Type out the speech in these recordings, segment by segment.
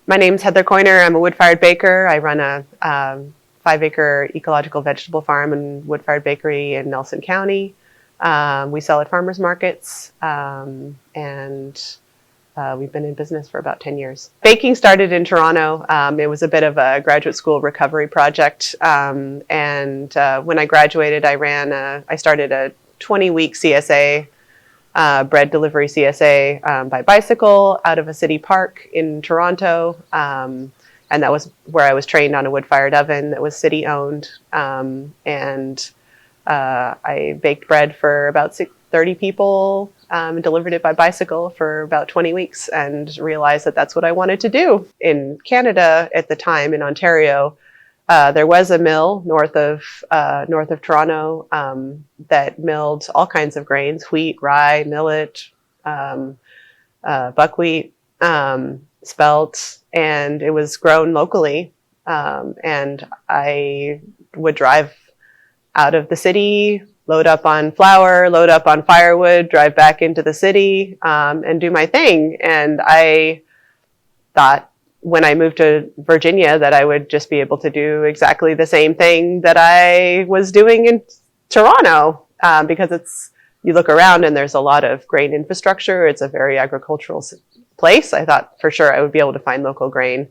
My name's Heather Coiner. I'm a wood-fired baker. I run a 5-acre ecological vegetable farm and wood-fired bakery in Nelson County. We sell at farmers markets, and we've been in business for about 10 years. Baking started in Toronto. It was a bit of a graduate school recovery project, and when I graduated, I started a 20-week CSA, bread delivery CSA by bicycle out of a city park in Toronto. And that was where I was trained on a wood-fired oven that was city-owned. And I baked bread for about 30 people, and delivered it by bicycle for about 20 weeks and realized that that's what I wanted to do. In Canada at the time, in Ontario, there was a mill north of Toronto that milled all kinds of grains: wheat, rye, millet, buckwheat, spelt, and it was grown locally. And I would drive out of the city, load up on flour, load up on firewood, drive back into the city, and do my thing. And I thought, when I moved to Virginia, that I would just be able to do exactly the same thing that I was doing in Toronto, because you look around and there's a lot of grain infrastructure. It's a very agricultural place. I thought for sure I would be able to find local grain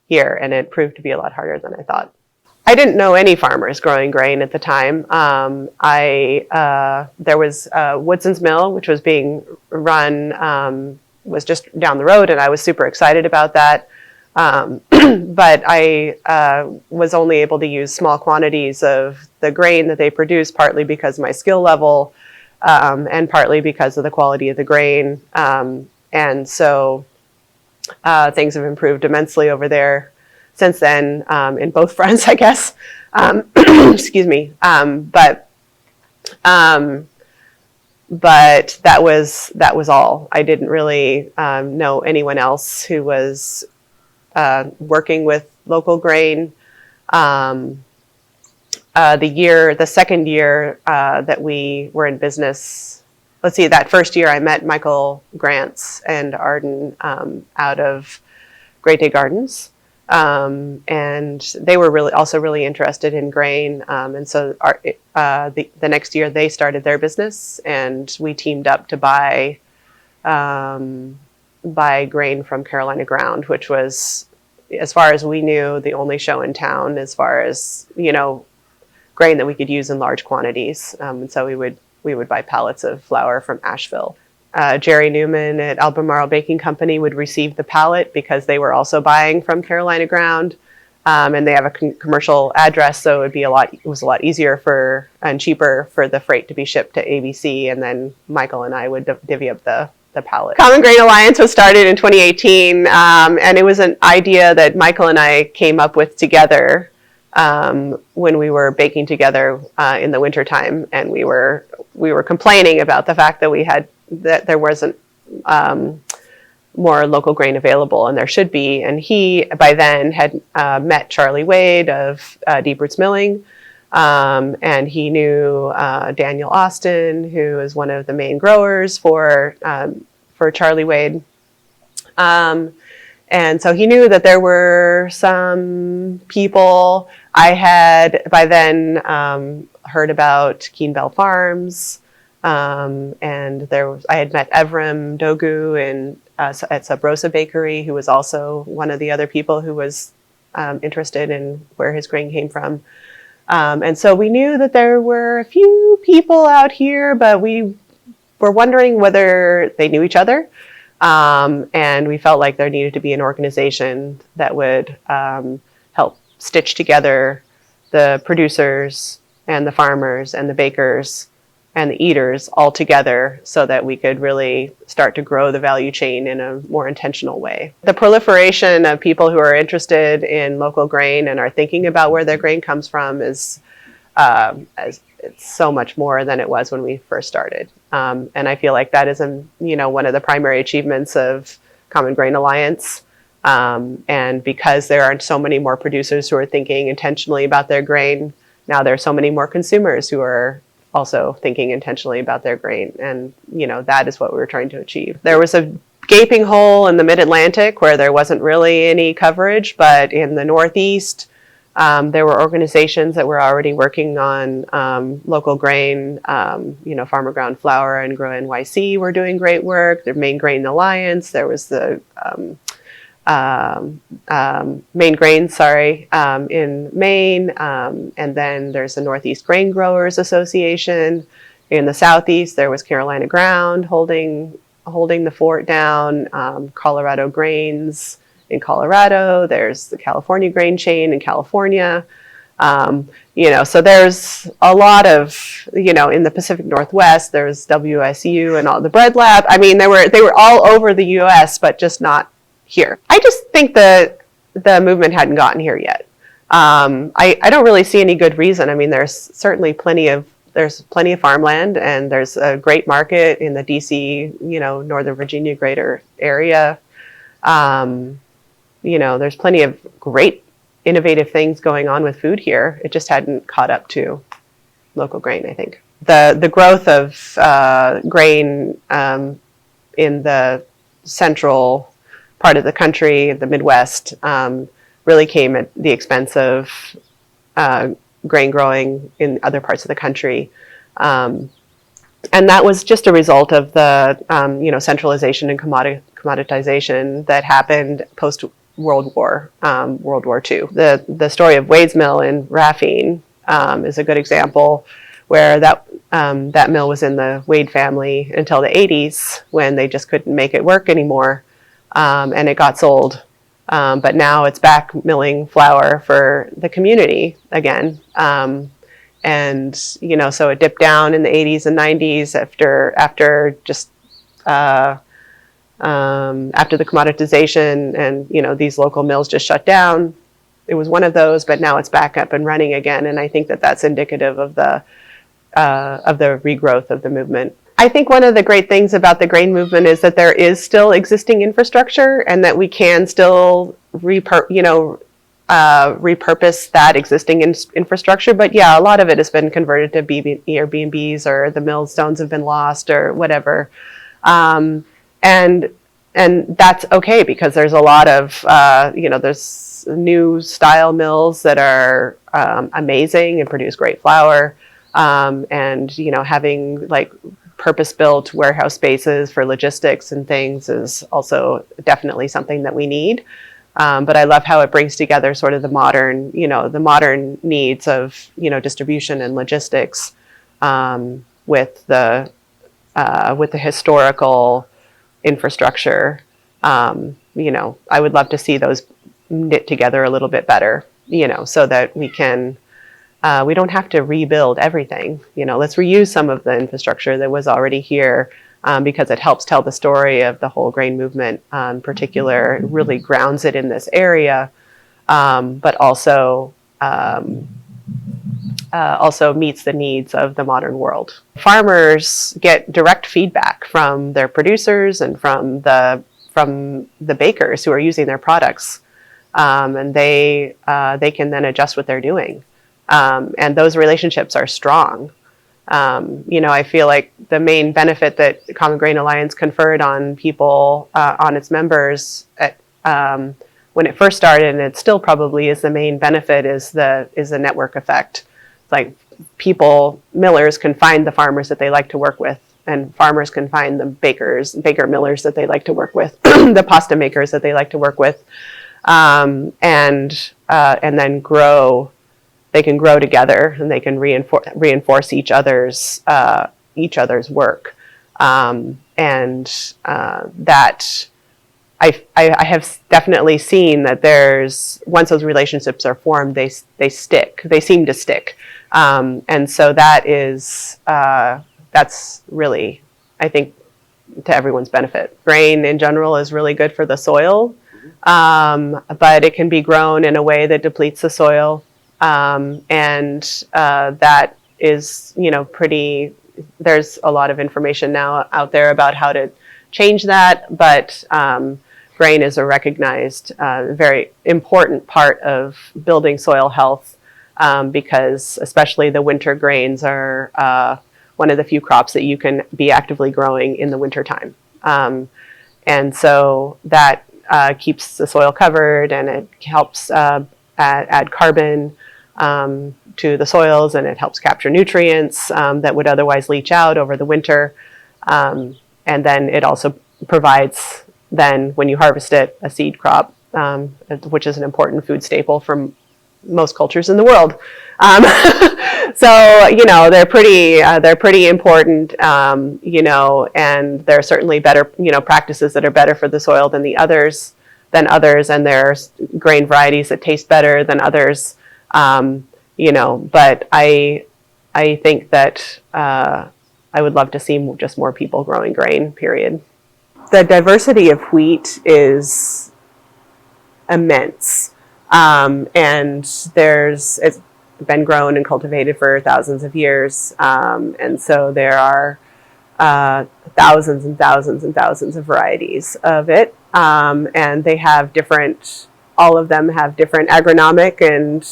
here, and it proved to be a lot harder than I thought. I didn't know any farmers growing grain at the time. There was Woodson's Mill, which was being run, was just down the road, and I was super excited about that. But I was only able to use small quantities of the grain that they produce, partly because of my skill level, and partly because of the quality of the grain. And so things have improved immensely over there since then, in both fronts, I guess. Excuse me. But that was all. I didn't really know anyone else who was working with local grain. The second year that we were in business, that first year I met Michael Grants and Arden out of Great Day Gardens. And they were also really interested in grain. And so the next year they started their business, and we teamed up to buy grain from Carolina Ground, which was, as far as we knew, the only show in town as far as, grain that we could use in large quantities. And so we would buy pallets of flour from Asheville. Jerry Newman at Albemarle Baking Company would receive the pallet because they were also buying from Carolina Ground. And they have a commercial address, so it was a lot easier and cheaper for the freight to be shipped to ABC, and then Michael and I would divvy up the pallet. Common Grain Alliance was started in 2018, and it was an idea that Michael and I came up with together when we were baking together in the wintertime, and we were complaining about the fact that there wasn't more local grain available, and there should be. And he, by then, had met Charlie Wade of Deep Roots Milling, and he knew Daniel Austin, who is one of the main growers for Charlie Wade. And so he knew that there were some people. I had by then heard about Keen Bell Farms, and I had met Evrim Dogu at Sub Rosa Bakery, who was also one of the other people who was interested in where his grain came from. And so we knew that there were a few people out here, but we were wondering whether they knew each other. And we felt like there needed to be an organization that would help stitch together the producers and the farmers and the bakers and the eaters all together so that we could really start to grow the value chain in a more intentional way. The proliferation of people who are interested in local grain and are thinking about where their grain comes from is it's so much more than it was when we first started. And I feel like that is one of the primary achievements of Common Grain Alliance. And because there are so many more producers who are thinking intentionally about their grain, now there are so many more consumers who are also thinking intentionally about their grain. And, that is what we were trying to achieve. There was a gaping hole in the Mid-Atlantic where there wasn't really any coverage, but in the Northeast, there were organizations that were already working on local grain. Farmer Ground Flour and Grow NYC were doing great work. The Maine Grain Alliance. There was the Maine Grains, in Maine. And then there's the Northeast Grain Growers Association. In the Southeast, there was Carolina Ground holding the fort down. Colorado Grains in Colorado. There's the California Grain Chain in California. So there's a lot of, in the Pacific Northwest, there's WSU and all the Bread Lab. I mean, they were all over the U.S., but just not here. I just think the movement hadn't gotten here yet. I don't really see any good reason. I mean, there's plenty of farmland, and there's a great market in the DC, Northern Virginia greater area. There's plenty of great innovative things going on with food here. It just hadn't caught up to local grain, I think. The growth of grain in the central part of the country, the Midwest, really came at the expense of grain growing in other parts of the country. And that was just a result of the centralization and commoditization that happened post World War II. The story of Wade's Mill in Raphine is a good example, where that mill was in the Wade family until the 80s, when they just couldn't make it work anymore, and it got sold. But now it's back milling flour for the community again. So it dipped down in the 80s and 90s after the commoditization, and these local mills just shut down. It was one of those, but now it's back up and running again, and I think that that's indicative of the regrowth of the movement. I think one of the great things about the grain movement is that there is still existing infrastructure, and that we can still repurpose that existing infrastructure. But yeah, a lot of it has been converted to Airbnbs, or the Millstones have been lost, or whatever. And that's okay, because there's a lot of, there's new style mills that are amazing and produce great flour. Having like purpose-built warehouse spaces for logistics and things is also definitely something that we need. But I love how it brings together sort of the modern needs of, distribution and logistics with the historical infrastructure. I would love to see those knit together a little bit better, so that we don't have to rebuild everything. Let's reuse some of the infrastructure that was already here, because it helps tell the story of the whole grain movement in particular. It really grounds it in this area, but also meets the needs of the modern world. Farmers get direct feedback from their producers and from the bakers who are using their products, and they can then adjust what they're doing, and those relationships are strong. I feel like the main benefit that the Common Grain Alliance conferred on people, on its members, when it first started, and it still probably is the main benefit, is the network effect. Like millers can find the farmers that they like to work with, and farmers can find the baker millers that they like to work with, the pasta makers that they like to work with, and then grow. They can grow together, and they can reinforce each other's work, that I have definitely seen that once those relationships are formed, they stick. They seem to stick, and so that's really, I think, to everyone's benefit. Grain in general is really good for the soil, but it can be grown in a way that depletes the soil. That is, there's a lot of information now out there about how to change that, but grain is a recognized, very important part of building soil health, because especially the winter grains are one of the few crops that you can be actively growing in the wintertime. And so that keeps the soil covered, and it helps add carbon to the soils, and it helps capture nutrients that would otherwise leach out over the winter. And then it also provides, then when you harvest it, a seed crop, which is an important food staple for most cultures in the world. So they're pretty important, and there are certainly better practices that are better for the soil than others, and there's grain varieties that taste better than others. But I think that I would love to see just more people growing grain, period. The diversity of wheat is immense. And it's been grown and cultivated for thousands of years. And so there are thousands and thousands and thousands of varieties of it. And they have all of them have different agronomic and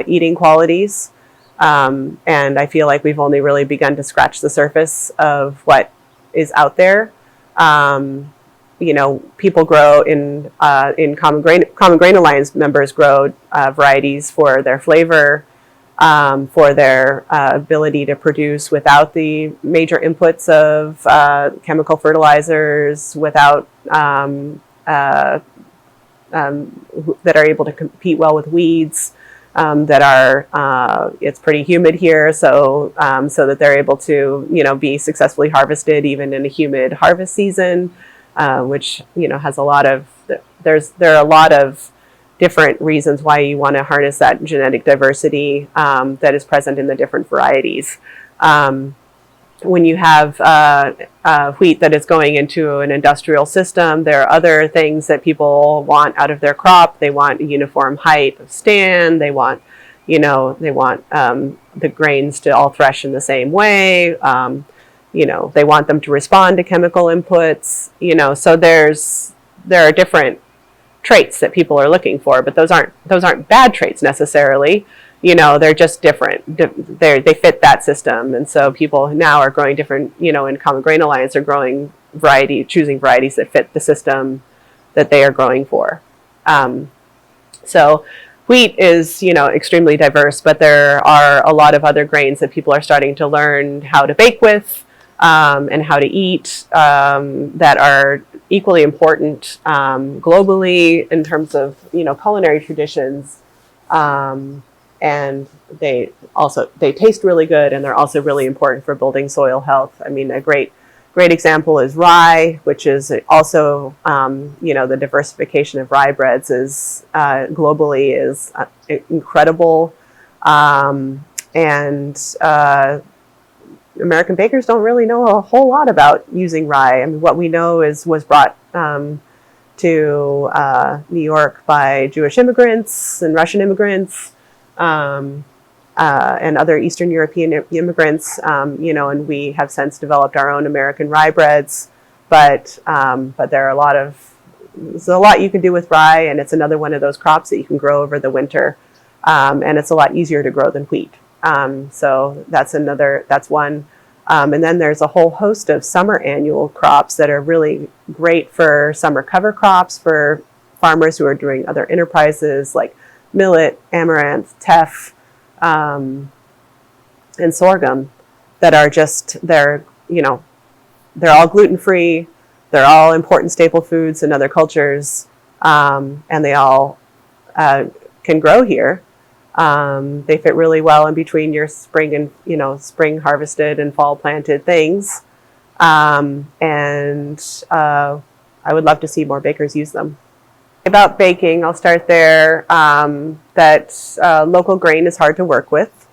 eating qualities. And I feel like we've only really begun to scratch the surface of what is out there. People grow in Common Grain Alliance members grow varieties for their flavor, for their ability to produce without the major inputs of chemical fertilizers, without that are able to compete well with weeds. It's pretty humid here, so that they're able to be successfully harvested even in a humid harvest season. Which has there are a lot of different reasons why you want to harness that genetic diversity that is present in the different varieties. When you have wheat that is going into an industrial system, there are other things that people want out of their crop. They want a uniform height of stand. They want the grains to all thresh in the same way. They want them to respond to chemical inputs, so there are different traits that people are looking for, but those aren't bad traits necessarily. They're just different. They fit that system. And so people now are growing different, in Common Grain Alliance are choosing varieties that fit the system that they are growing for. So wheat is, extremely diverse, but there are a lot of other grains that people are starting to learn how to bake with, and how to eat, that are equally important globally in terms of culinary traditions, and they taste really good, and they're also really important for building soil health. I mean, a great example is rye, which is also the diversification of rye breads is globally is incredible, and American bakers don't really know a whole lot about using rye. I mean, what we know was brought to New York by Jewish immigrants and Russian immigrants, and other Eastern European immigrants, and we have since developed our own American rye breads. But there's a lot you can do with rye, and it's another one of those crops that you can grow over the winter, and it's a lot easier to grow than wheat. So that's one. And then there's a whole host of summer annual crops that are really great for summer cover crops for farmers who are doing other enterprises like millet, amaranth, teff, and sorghum that are they're all gluten-free. They're all important staple foods in other cultures, and they all can grow here. They fit really well in between your spring and spring harvested and fall planted things, and I would love to see more bakers use them. About baking, I'll start there. That local grain is hard to work with,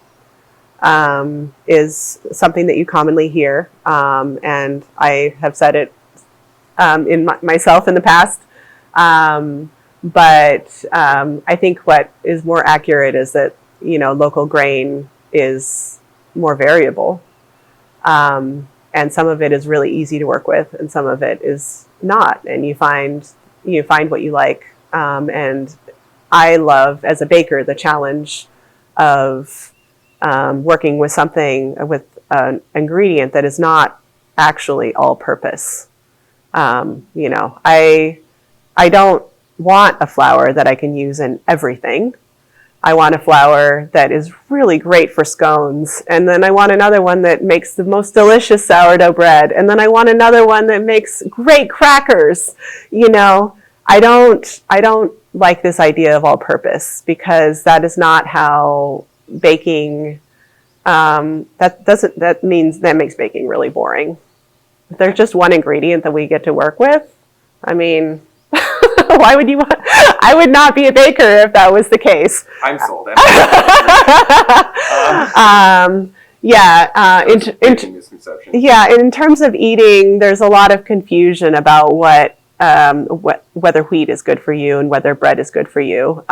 is something that you commonly hear, and I have said it myself in the past. But I think what is more accurate is that, local grain is more variable. And some of it is really easy to work with, and some of it is not. And you find what you like. And I love, as a baker, the challenge of working with with an ingredient that is not actually all-purpose. I don't want a flour that I can use in everything. I want a flour that is really great for scones. And then I want another one that makes the most delicious sourdough bread. And then I want another one that makes great crackers. I don't like this idea of all purpose, because that is not how baking, that makes baking really boring. If there's just one ingredient that we get to work with, I mean, why would you want? I would not be a baker if that was the case. I'm sold. In terms of eating, there's a lot of confusion about whether wheat is good for you and whether bread is good for you.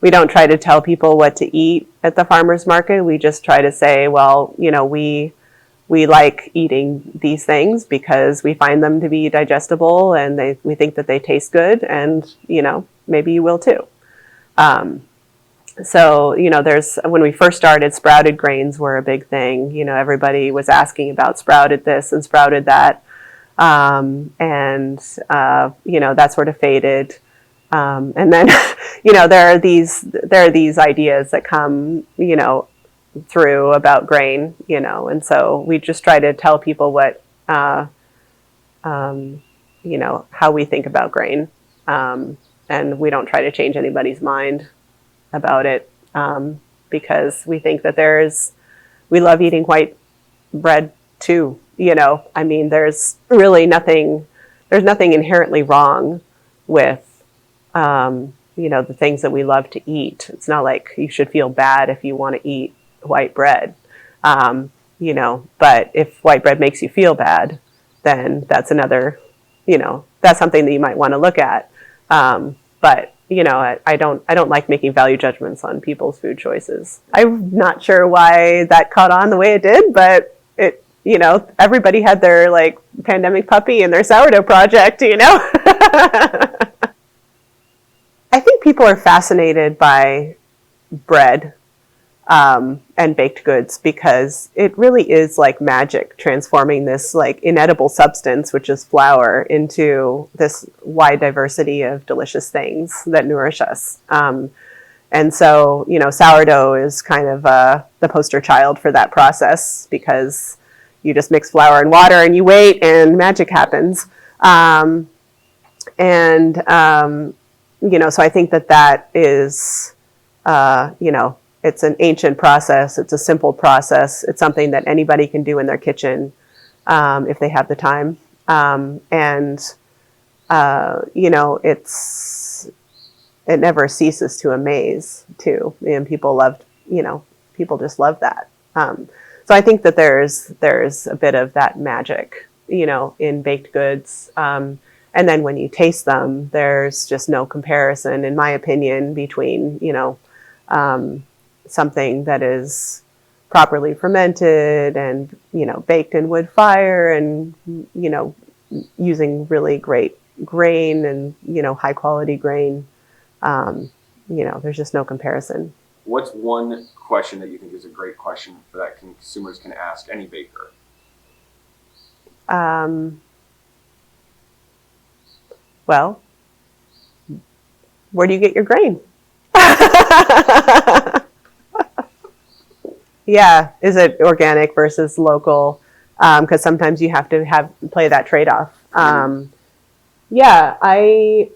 We don't try to tell people what to eat at the farmer's market. We just try to say, well, we like eating these things because we find them to be digestible, and we think that they taste good, and maybe you will too. When we first started, sprouted grains were a big thing. Everybody was asking about sprouted this and sprouted that, that sort of faded. And then there are these ideas that come through about grain, and so we just try to tell people how we think about grain, and we don't try to change anybody's mind about it, because we think that we love eating white bread too. There's really nothing inherently wrong with the things that we love to eat. It's not like you should feel bad if you want to eat white bread, but if white bread makes you feel bad, then that's that's something that you might want to look at. But I don't like making value judgments on people's food choices. I'm not sure why that caught on the way it did, but everybody had their pandemic puppy and their sourdough project, I think people are fascinated by bread, and baked goods, because it really is like magic, transforming this inedible substance, which is flour, into this wide diversity of delicious things that nourish us. And so, sourdough is kind of the poster child for that process, because you just mix flour and water and you wait and magic happens. So I think that is, it's an ancient process. It's a simple process. It's something that anybody can do in their kitchen, if they have the time. It never ceases to amaze too. And people just love that. So I think that there's a bit of that magic, in baked goods. And then when you taste them, there's just no comparison, in my opinion, between, something that is properly fermented and, baked in wood fire and, using really great grain and, high quality grain. There's just no comparison. What's one question that you think is a great question that consumers can ask any baker? Well, where do you get your grain? Yeah, is it organic versus local? Because sometimes you have to play that trade-off. Yeah, I've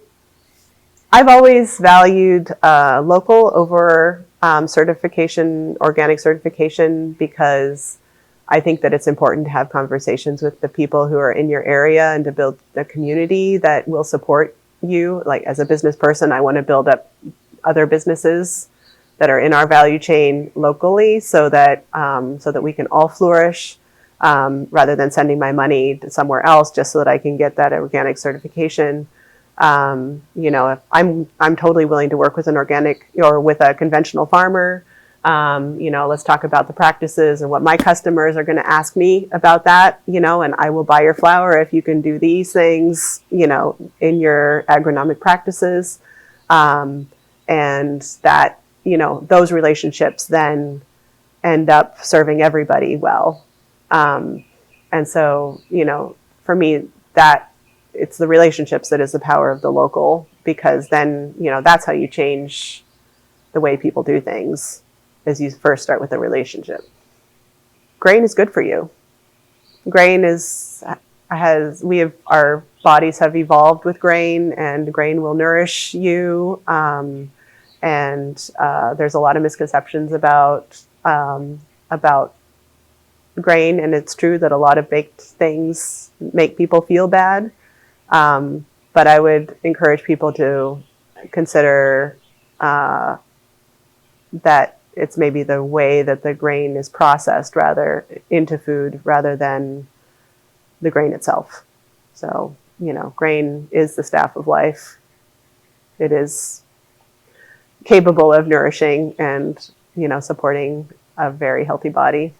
always valued local over organic certification, because I think that it's important to have conversations with the people who are in your area and to build a community that will support you. Like, as a business person, I want to build up other businesses that are in our value chain locally, so that we can all flourish, rather than sending my money to somewhere else just so that I can get that organic certification. If I'm totally willing to work with an organic or with a conventional farmer. Let's talk about the practices and what my customers are going to ask me about that, and I will buy your flour if you can do these things, in your agronomic practices. And that, those relationships then end up serving everybody well. And so, for me, that it's the relationships that is the power of the local, because then, that's how you change the way people do things, is you first start with a relationship. Grain is good for you. Grain our bodies have evolved with grain, and grain will nourish you. And there's a lot of misconceptions about grain, and it's true that a lot of baked things make people feel bad. But I would encourage people to consider that it's maybe the way that the grain is processed rather into food rather than the grain itself. So, grain is the staff of life. It is capable of nourishing and, supporting a very healthy body.